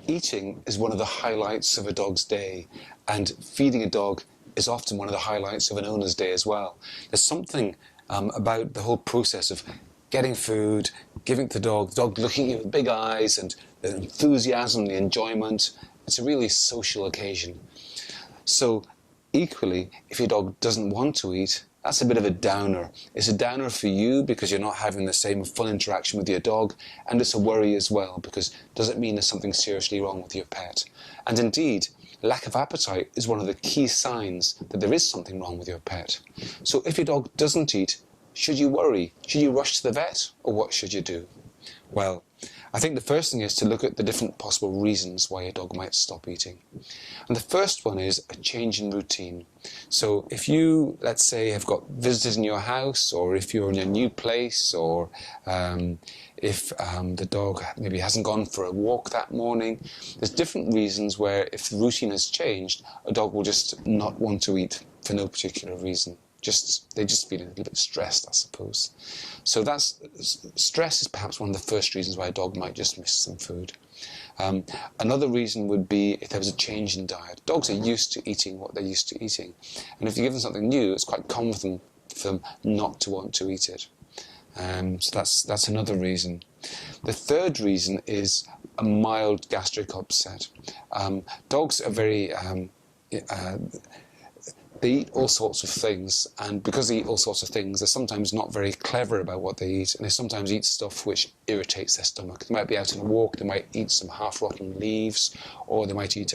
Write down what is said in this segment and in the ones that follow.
Eating is one of the highlights of a dog's day, and feeding a dog is often one of the highlights of an owner's day as well. There's something about the whole process of getting food, giving it to the dog looking at you with big eyes, and the enthusiasm, the enjoyment. It's a really social occasion. So equally, if your dog doesn't want to eat, that's a bit of a downer. It's a downer for you because you're not having the same fun interaction with your dog, and it's a worry as well because does it mean there's something seriously wrong with your pet? And indeed, lack of appetite is one of the key signs that there is something wrong with your pet. So if your dog doesn't eat, should you worry? Should you rush to the vet? Or what should you do? Well, I think the first thing is to look at the different possible reasons why your dog might stop eating. And the first one is a change in routine. So if you, let's say, have got visitors in your house, or if you're in a new place, or if the dog maybe hasn't gone for a walk that morning, there's different reasons where if the routine has changed, a dog will just not want to eat for no particular reason. They just feel a little bit stressed, I suppose. So stress is perhaps one of the first reasons why a dog might just miss some food. Another reason would be if there was a change in diet. Dogs are used to eating what they're used to eating. And if you give them something new, it's quite common for them not to want to eat it. So that's another reason. The third reason is a mild gastric upset. Dogs are very... They eat all sorts of things, and because they eat all sorts of things, they're sometimes not very clever about what they eat, and they sometimes eat stuff which irritates their stomach. They might be out on a walk, they might eat some half-rotten leaves, or they might eat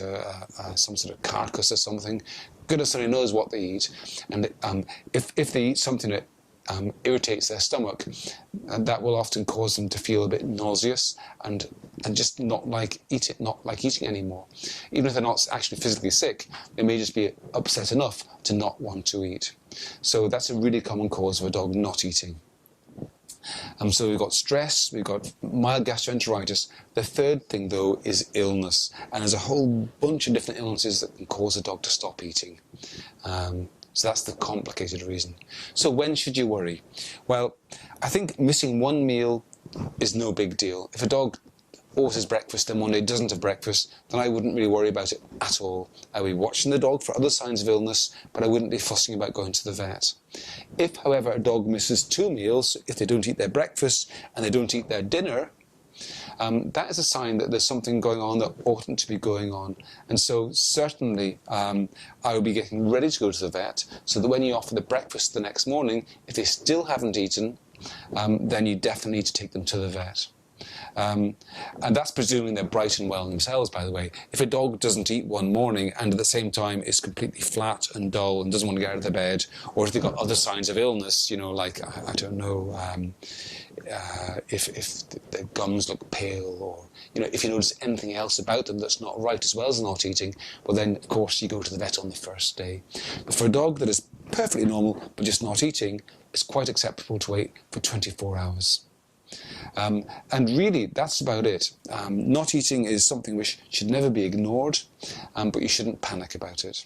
some sort of carcass or something. Goodness only knows what they eat, and if they eat something that irritates their stomach, and that will often cause them to feel a bit nauseous and just not like eating anymore. Even if they're not actually physically sick, they may just be upset enough to not want to eat. So that's a really common cause of a dog not eating. So we've got stress, we've got mild gastroenteritis. The third thing, though, is illness. And there's a whole bunch of different illnesses that can cause a dog to stop eating. So that's the complicated reason. So when should you worry? Well, I think missing one meal is no big deal. If a dog orders breakfast and one day doesn't have breakfast, then I wouldn't really worry about it at all. I would be watching the dog for other signs of illness, but I wouldn't be fussing about going to the vet. If, however, a dog misses 2 meals, if they don't eat their breakfast and they don't eat their dinner, that is a sign that there's something going on that oughtn't to be going on. And so certainly I would be getting ready to go to the vet, so that when you offer the breakfast the next morning, if they still haven't eaten, then you definitely need to take them to the vet. And that's presuming they're bright and well themselves, by the way. If a dog doesn't eat one morning and at the same time is completely flat and dull and doesn't want to get out of the bed, or if they've got other signs of illness, like, I don't know, if their gums look pale, or, if you notice anything else about them that's not right as well as not eating, well then, of course, you go to the vet on the first day. But for a dog that is perfectly normal but just not eating, it's quite acceptable to wait for 24 hours. And really, that's about it. Not eating is something which should never be ignored, but you shouldn't panic about it.